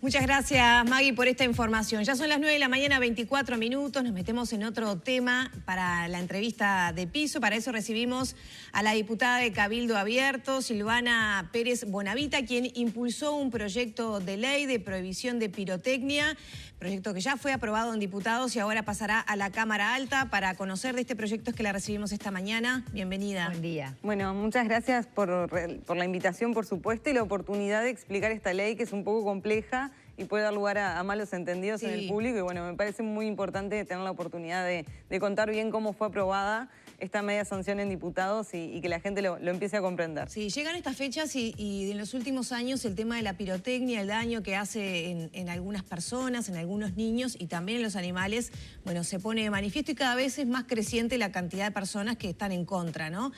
Muchas gracias, Maggie, por esta información. Ya son las 9 de la mañana, 24 minutos. Nos metemos en otro tema para la entrevista de piso. Para eso recibimos a la diputada de Cabildo Abierto, Silvana Pérez Bonavita, quien impulsó un proyecto de ley de prohibición de pirotecnia, proyecto que ya fue aprobado en diputados y ahora pasará a la Cámara Alta. Para conocer de este proyecto es que la recibimos esta mañana. Bienvenida. Buen día. Bueno, muchas gracias por la invitación, por supuesto, y la oportunidad de explicar esta ley que es un poco compleja y puede dar lugar a malos entendidos en el público. Y bueno, me parece muy importante tener la oportunidad de contar bien cómo fue aprobada esta media sanción en diputados y que la gente lo empiece a comprender. Sí, llegan estas fechas y en los últimos años el tema de la pirotecnia, el daño que hace en algunas personas, en algunos niños y también en los animales, bueno, se pone de manifiesto y cada vez es más creciente la cantidad de personas que están en contra, ¿no?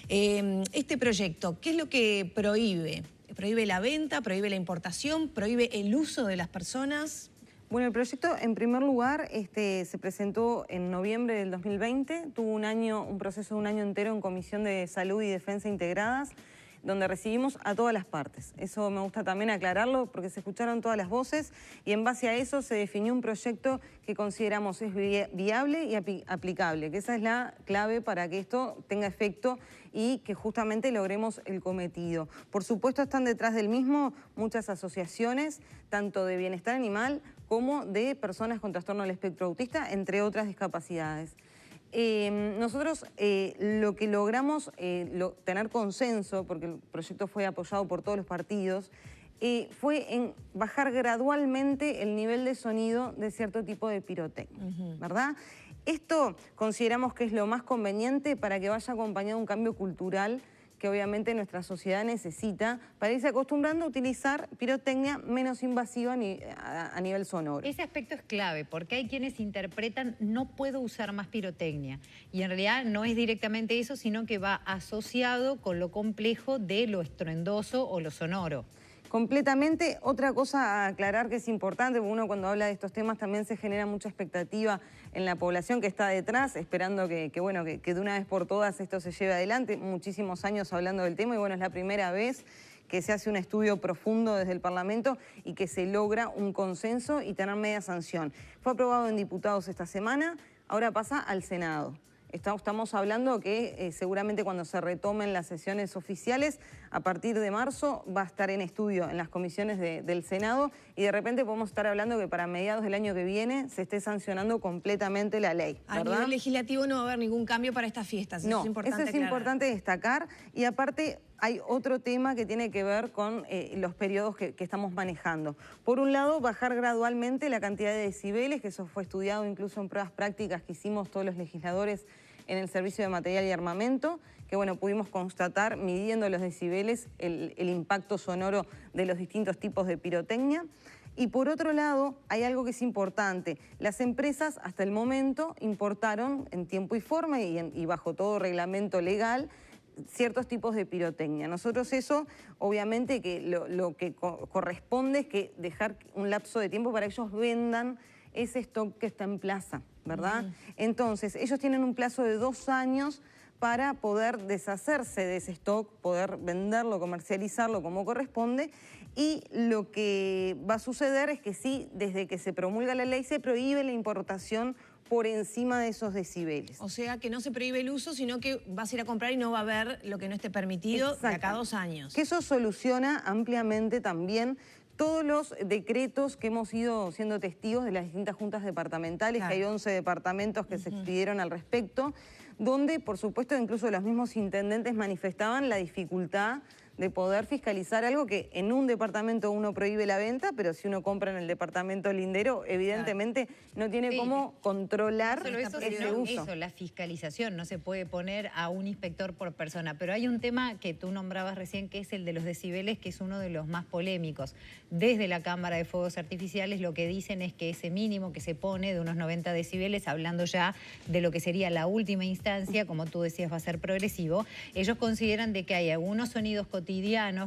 Este proyecto, ¿qué es lo que prohíbe? ¿Prohíbe la venta, prohíbe la importación, prohíbe el uso de las personas? Bueno, el proyecto, en primer lugar, se presentó en noviembre del 2020, tuvo un proceso de un año entero en Comisión de Salud y Defensa Integradas, donde recibimos a todas las partes. Eso me gusta también aclararlo porque se escucharon todas las voces y en base a eso se definió un proyecto que consideramos es viable y aplicable, que esa es la clave para que esto tenga efecto y que justamente logremos el cometido. Por supuesto están detrás del mismo muchas asociaciones, tanto de bienestar animal como de personas con trastorno del espectro autista, entre otras discapacidades. Nosotros lo que logramos tener consenso, porque el proyecto fue apoyado por todos los partidos, fue en bajar gradualmente el nivel de sonido de cierto tipo de pirotecnia, ¿verdad? Esto consideramos que es lo más conveniente para que vaya acompañado un cambio cultural que obviamente nuestra sociedad necesita para irse acostumbrando a utilizar pirotecnia menos invasiva a nivel sonoro. Ese aspecto es clave porque hay quienes interpretan no puedo usar más pirotecnia y en realidad no es directamente eso, sino que va asociado con lo complejo de lo estruendoso o lo sonoro. Completamente. Otra cosa a aclarar que es importante, porque uno cuando habla de estos temas también se genera mucha expectativa en la población que está detrás, esperando que de una vez por todas esto se lleve adelante. Muchísimos años hablando del tema y bueno, es la primera vez que se hace un estudio profundo desde el Parlamento y que se logra un consenso y tener media sanción. Fue aprobado en diputados esta semana, ahora pasa al Senado. Estamos hablando que seguramente cuando se retomen las sesiones oficiales, a partir de marzo va a estar en estudio en las comisiones del Senado y de repente podemos estar hablando que para mediados del año que viene se esté sancionando completamente la ley, ¿verdad? A nivel legislativo no va a haber ningún cambio para estas fiestas, no, eso es importante eso es importante destacar y aparte hay otro tema que tiene que ver con los periodos que estamos manejando. Por un lado, bajar gradualmente la cantidad de decibeles, que eso fue estudiado incluso en pruebas prácticas que hicimos todos los legisladores en el Servicio de Material y Armamento, que bueno, pudimos constatar, midiendo los decibeles, el impacto sonoro de los distintos tipos de pirotecnia. Y por otro lado, hay algo que es importante. Las empresas hasta el momento importaron en tiempo y forma y bajo todo reglamento legal ciertos tipos de pirotecnia. Nosotros eso, obviamente, que lo que corresponde es que dejar un lapso de tiempo para que ellos vendan ese stock que está en plaza, ¿verdad? Entonces, ellos tienen un plazo de 2 años para poder deshacerse de ese stock, poder venderlo, comercializarlo como corresponde. Y lo que va a suceder es que sí, desde que se promulga la ley, se prohíbe la importación por encima de esos decibeles. O sea, que no se prohíbe el uso, sino que vas a ir a comprar y no va a haber lo que no esté permitido de acá a 2 años. Que eso soluciona ampliamente también todos los decretos que hemos ido siendo testigos de las distintas juntas departamentales, claro, que hay 11 departamentos que se expidieron al respecto, donde, por supuesto, incluso los mismos intendentes manifestaban la dificultad de poder fiscalizar algo que en un departamento uno prohíbe la venta, pero si uno compra en el departamento lindero, evidentemente no tiene cómo controlar ese uso. Eso, la fiscalización, no se puede poner a un inspector por persona. Pero hay un tema que tú nombrabas recién, que es el de los decibeles, que es uno de los más polémicos. Desde la Cámara de Fuegos Artificiales lo que dicen es que ese mínimo que se pone de unos 90 decibeles, hablando ya de lo que sería la última instancia, como tú decías, va a ser progresivo, ellos consideran de que hay algunos sonidos cotidianos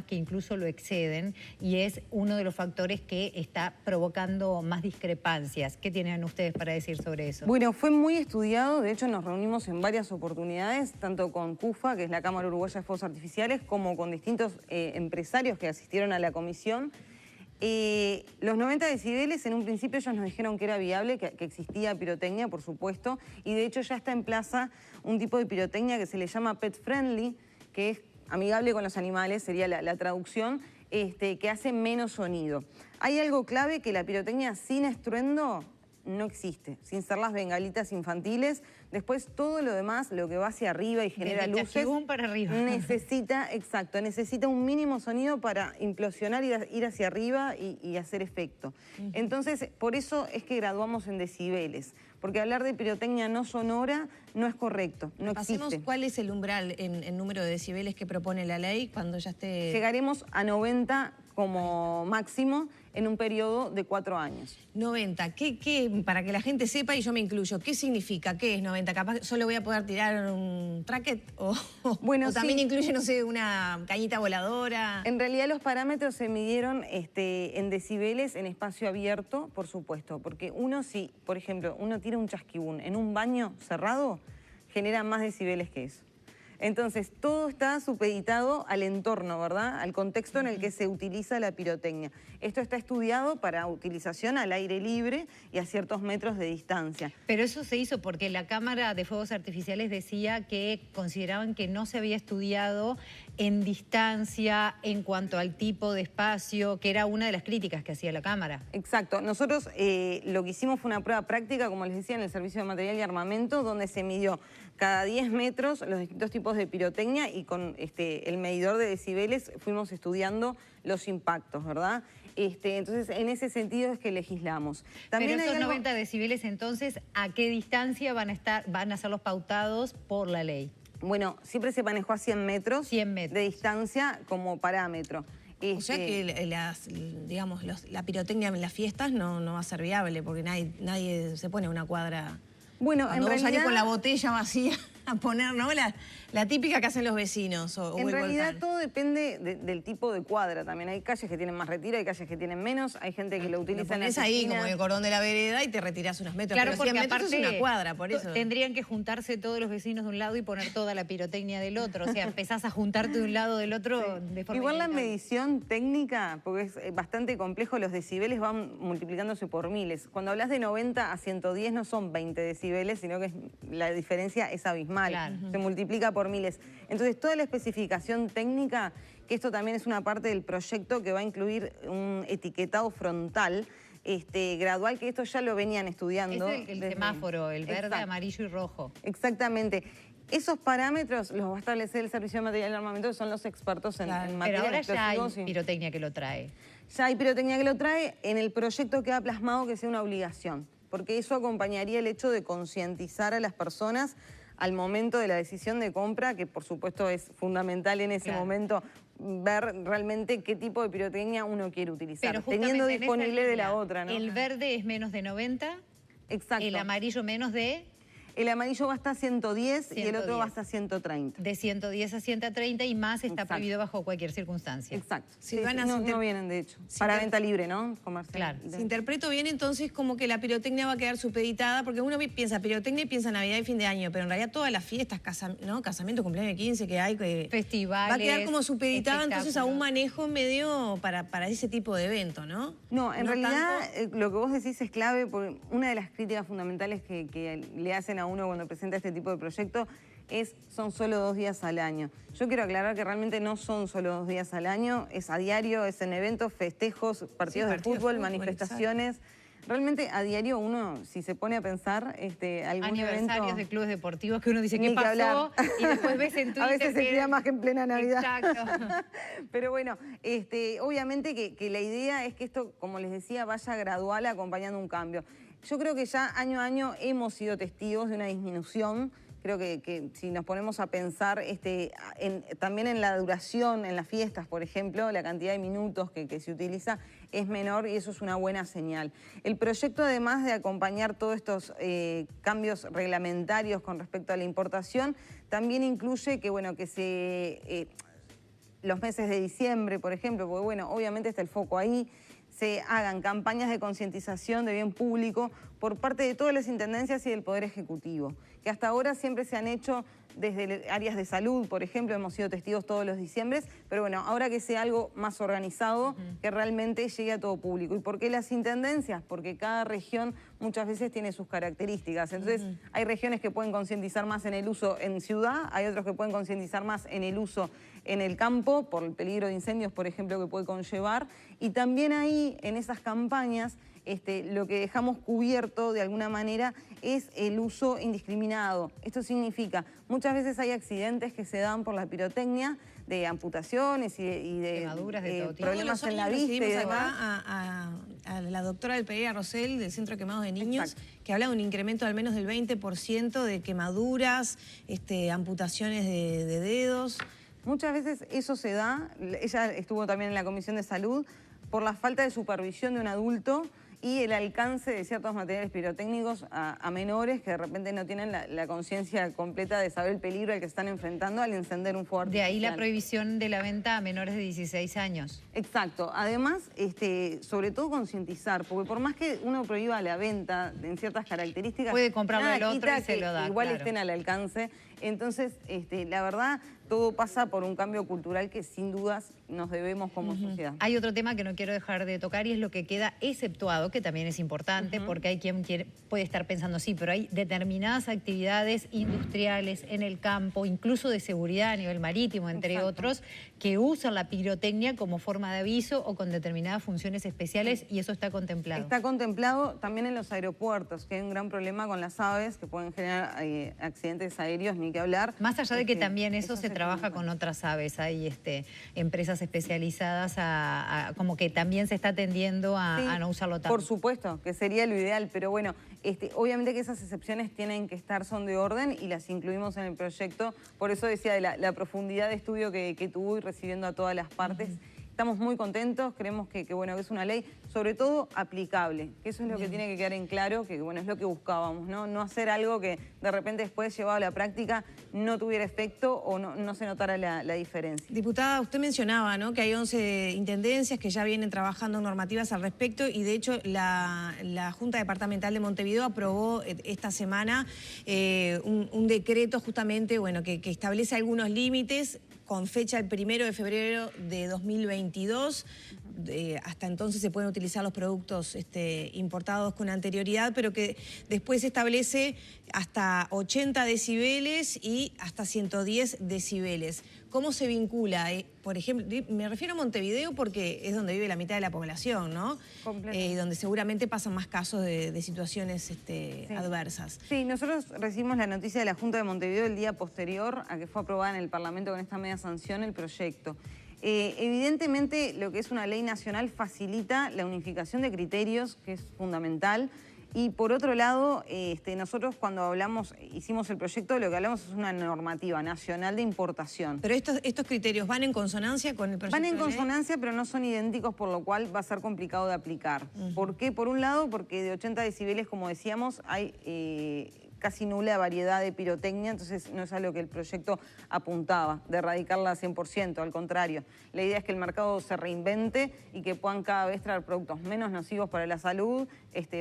que incluso lo exceden y es uno de los factores que está provocando más discrepancias. ¿Qué tienen ustedes para decir sobre eso? Bueno, fue muy estudiado, de hecho nos reunimos en varias oportunidades, tanto con CUFA, que es la Cámara Uruguaya de Fuegos Artificiales, como con distintos empresarios que asistieron a la comisión. Los 90 decibeles, en un principio ellos nos dijeron que era viable, que existía pirotecnia, por supuesto, y de hecho ya está en plaza un tipo de pirotecnia que se le llama pet friendly, que es amigable con los animales, sería la traducción, que hace menos sonido. Hay algo clave, que la pirotecnia sin estruendo no existe, sin ser las bengalitas infantiles. Después todo lo demás, lo que va hacia arriba y genera desde luces, para arriba. necesita un mínimo sonido para implosionar, ir hacia arriba y hacer efecto. Entonces, por eso es que graduamos en decibeles, porque hablar de pirotecnia no sonora no es correcto, no Pasemos, existe. ¿cuál es el umbral en número de decibeles que propone la ley cuando ya esté...? Llegaremos a 90 como máximo en un periodo de 4 años. 90, ¿qué, para que la gente sepa, y yo me incluyo, ¿qué significa? ¿Qué es 90? ¿Capaz solo voy a poder tirar un tracket? Bueno, o también sí. incluye, no sé, una cañita voladora. En realidad los parámetros se midieron en decibeles en espacio abierto, por supuesto, porque uno si, por ejemplo, uno tira un chasquibún en un baño cerrado, genera más decibeles que eso. Entonces, todo está supeditado al entorno, ¿verdad? Al contexto en el que se utiliza la pirotecnia. Esto está estudiado para utilización al aire libre y a ciertos metros de distancia. Pero eso se hizo porque la Cámara de Fuegos Artificiales decía que consideraban que no se había estudiado en distancia en cuanto al tipo de espacio, que era una de las críticas que hacía la Cámara. Exacto. Nosotros lo que hicimos fue una prueba práctica, como les decía, en el Servicio de Material y Armamento, donde se midió cada 10 metros los distintos tipos de pirotecnia y con el medidor de decibeles fuimos estudiando los impactos, ¿verdad? Entonces, en ese sentido es que legislamos. También pero esos 90 decibeles, entonces, ¿a qué distancia van a ser los pautados por la ley? Bueno, siempre se manejó a 100 metros, 100 metros. De distancia como parámetro. O sea que la pirotecnia en las fiestas no va a ser viable, porque nadie se pone a una cuadra. Bueno, cuando en realidad, salís con la botella vacía a poner, ¿no? La típica que hacen los vecinos. En realidad todo depende del tipo de cuadra también. Hay calles que tienen más retiro, hay calles que tienen menos, hay gente que lo utiliza en la esquina. ahí como en el cordón de la vereda y te retirás unos metros. Claro, pero porque 100 metros aparte es una cuadra, por eso. Tendrían que juntarse todos los vecinos de un lado y poner toda la pirotecnia del otro. O sea, empezás a juntarte de un lado del otro de forma igual inevitable. La medición técnica, porque es bastante complejo, los decibeles van multiplicándose por miles. Cuando hablas de 90 a 110 no son 20 decibeles, sino que la diferencia es abismal. Claro. Se multiplica por miles. Entonces, toda la especificación técnica, que esto también es una parte del proyecto que va a incluir un etiquetado frontal, gradual, que esto ya lo venían estudiando. Es el semáforo, el verde, exacto, amarillo y rojo. Exactamente. Esos parámetros los va a establecer el Servicio de Material y Armamento, que son los expertos en materia de Pero ahora ya hay explosivos. pirotecnia que lo trae. Ya hay pirotecnia que lo trae. En el proyecto queda plasmado que sea una obligación, porque eso acompañaría el hecho de concientizar a las personas al momento de la decisión de compra, que por supuesto es fundamental en ese momento ver realmente qué tipo de pirotecnia uno quiere utilizar, teniendo disponible de la otra, ¿no? El verde es menos de 90, exacto. El amarillo menos de... El amarillo va hasta 110 y el otro va hasta 130. De 110 a 130 y más está prohibido bajo cualquier circunstancia. Exacto. Silvana, no vienen, de hecho. Para venta libre, ¿no? Comercial. Claro. Si interpreto bien, entonces, como que la pirotecnia va a quedar supeditada, porque uno piensa pirotecnia y piensa Navidad y fin de año, pero en realidad todas las fiestas, casamiento, cumpleaños de 15 que hay, festivales, va a quedar como supeditada entonces a un manejo medio para ese tipo de evento, ¿no? No, en realidad lo que vos decís es clave, porque una de las críticas fundamentales que le hacen a uno cuando presenta este tipo de proyecto son solo 2 días al año. Yo quiero aclarar que realmente no son solo 2 días al año, es a diario, es en eventos, festejos, partidos de fútbol, manifestaciones. Exacto. Realmente a diario uno, si se pone a pensar, algún aniversarios evento, de clubes deportivos que uno dice, ¿qué pasó? Y después ves en Twitter a veces se tira más que en plena Navidad. Exacto. Pero bueno, obviamente que la idea es que esto, como les decía, vaya gradual acompañando un cambio. Yo creo que ya año a año hemos sido testigos de una disminución. Creo que si nos ponemos a pensar también en la duración, en las fiestas, por ejemplo, la cantidad de minutos que se utiliza es menor y eso es una buena señal. El proyecto, además de acompañar todos estos cambios reglamentarios con respecto a la importación, también incluye que los meses de diciembre, por ejemplo, porque bueno, obviamente está el foco ahí, se hagan campañas de concientización de bien público por parte de todas las intendencias y del Poder Ejecutivo, que hasta ahora siempre se han hecho desde áreas de salud, por ejemplo, hemos sido testigos todos los diciembres, pero bueno, ahora que sea algo más organizado, que realmente llegue a todo público. ¿Y por qué las intendencias? Porque cada región muchas veces tiene sus características. Entonces, hay regiones que pueden concientizar más en el uso en ciudad, hay otros que pueden concientizar más en el uso en el campo, por el peligro de incendios, por ejemplo, que puede conllevar. Y también ahí, en esas campañas, lo que dejamos cubierto de alguna manera es el uso indiscriminado. Esto significa, muchas veces hay accidentes que se dan por la pirotecnia, de amputaciones y de quemaduras de todo tipo. problemas en la vista y demás. A la doctora del Pereira Rosell, del Centro de Quemados de Niños, Exacto, que habla de un incremento de al menos del 20% de quemaduras, amputaciones de dedos. Muchas veces eso se da, ella estuvo también en la Comisión de Salud, por la falta de supervisión de un adulto y el alcance de ciertos materiales pirotécnicos a menores que de repente no tienen la conciencia completa de saber el peligro al que están enfrentando al encender un fuego artificial. De ahí la prohibición de la venta a menores de 16 años. Exacto. Además, sobre todo concientizar, porque por más que uno prohíba la venta en ciertas características, puede comprarlo el otro y se lo da. Igual claro. estén al alcance. Entonces, la verdad, todo pasa por un cambio cultural que sin dudas nos debemos como sociedad. Hay otro tema que no quiero dejar de tocar y es lo que queda exceptuado, que también es importante, porque hay quien puede estar pensando, sí, pero hay determinadas actividades industriales en el campo, incluso de seguridad a nivel marítimo, entre otros, que usan la pirotecnia como forma de aviso o con determinadas funciones especiales y eso está contemplado. Está contemplado también en los aeropuertos, que hay un gran problema con las aves que pueden generar accidentes aéreos, ni que hablar. Más allá de que también eso se trabaja con otras aves, hay empresas especializadas como que también se está tendiendo a no usarlo tanto. Por supuesto, que sería lo ideal, pero bueno, obviamente que esas excepciones tienen que estar, son de orden y las incluimos en el proyecto. Por eso decía de la profundidad de estudio que tuvo y recibiendo a todas las partes. Estamos muy contentos, creemos que es una ley, sobre todo aplicable, que eso es lo que tiene que quedar en claro, que es lo que buscábamos, ¿no? No hacer algo que de repente después llevado a la práctica no tuviera efecto o no se notara la diferencia. Diputada, usted mencionaba, ¿no?, que hay 11 intendencias que ya vienen trabajando normativas al respecto y de hecho la Junta Departamental de Montevideo aprobó esta semana un decreto justamente, que establece algunos límites con fecha el 1 de febrero de 2022. Hasta entonces se pueden utilizar los productos importados con anterioridad, pero que después establece hasta 80 decibeles y hasta 110 decibeles. ¿Cómo se vincula? Por ejemplo, me refiero a Montevideo porque es donde vive la mitad de la población, ¿no? Y donde seguramente pasan más casos de situaciones adversas. Sí, nosotros recibimos la noticia de la Junta de Montevideo el día posterior a que fue aprobada en el Parlamento con esta media sanción el proyecto. Evidentemente, lo que es una ley nacional facilita la unificación de criterios, que es fundamental. Y por otro lado, nosotros cuando hicimos el proyecto, lo que hablamos es una normativa nacional de importación. Pero estos criterios van en consonancia con el proyecto Van en de ley? consonancia, pero no son idénticos, por lo cual va a ser complicado de aplicar. ¿Por qué? Por un lado, porque de 80 decibeles, como decíamos, hay casi nula variedad de pirotecnia, entonces no es a lo que el proyecto apuntaba, de erradicarla al 100%, al contrario. La idea es que el mercado se reinvente y que puedan cada vez traer productos menos nocivos para la salud,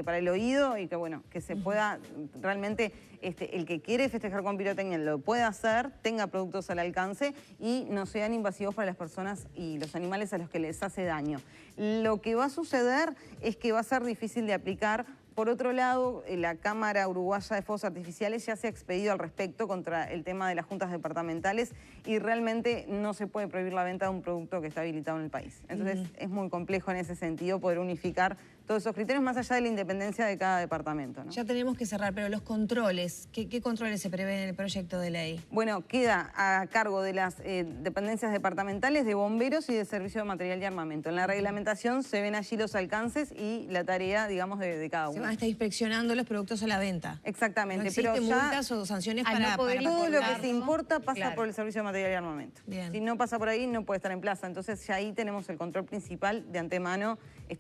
para el oído y que se pueda realmente, el que quiere festejar con pirotecnia lo pueda hacer, tenga productos al alcance y no sean invasivos para las personas y los animales a los que les hace daño. Lo que va a suceder es que va a ser difícil de aplicar. Por otro lado, la Cámara Uruguaya de Fuegos Artificiales ya se ha expedido al respecto contra el tema de las juntas departamentales y realmente no se puede prohibir la venta de un producto que está habilitado en el país. Entonces es muy complejo en ese sentido poder unificar todos esos criterios más allá de la independencia de cada departamento, ¿no? Ya tenemos que cerrar, pero los controles, ¿qué controles se prevén en el proyecto de ley? Bueno, queda a cargo de las dependencias departamentales, de bomberos y de servicio de material y armamento. En la reglamentación se ven allí los alcances y la tarea, digamos, de cada uno. Se van a estar inspeccionando los productos a la venta. Exactamente. ¿No existen pero ya multas o sanciones al para no poder todo lo que importarlo? se importa pasa Claro. por el servicio de material y armamento. Bien. Si no pasa por ahí, no puede estar en plaza. Entonces ya ahí tenemos el control principal de antemano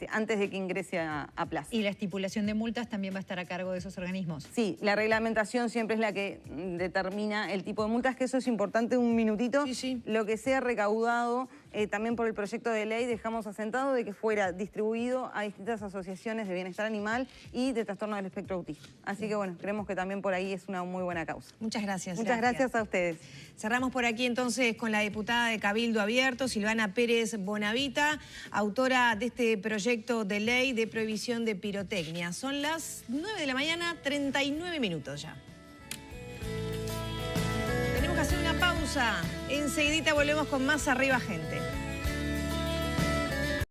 antes de que ingrese a plaza. ¿Y la estipulación de multas también va a estar a cargo de esos organismos? Sí, la reglamentación siempre es la que determina el tipo de multas, que eso es importante, un minutito. Sí, sí. Lo que sea recaudado también por el proyecto de ley dejamos asentado de que fuera distribuido a distintas asociaciones de bienestar animal y de trastorno del espectro autista. Así que bueno, creemos que también por ahí es una muy buena causa. Muchas gracias. Muchas gracias a ustedes. Cerramos por aquí entonces con la diputada de Cabildo Abierto, Silvana Pérez Bonavita, autora de este proyecto de ley de prohibición de pirotecnia. Son las 9 de la mañana, 39 minutos ya. Tenemos que hacer una pausa. Enseguidita volvemos con más Arriba Gente.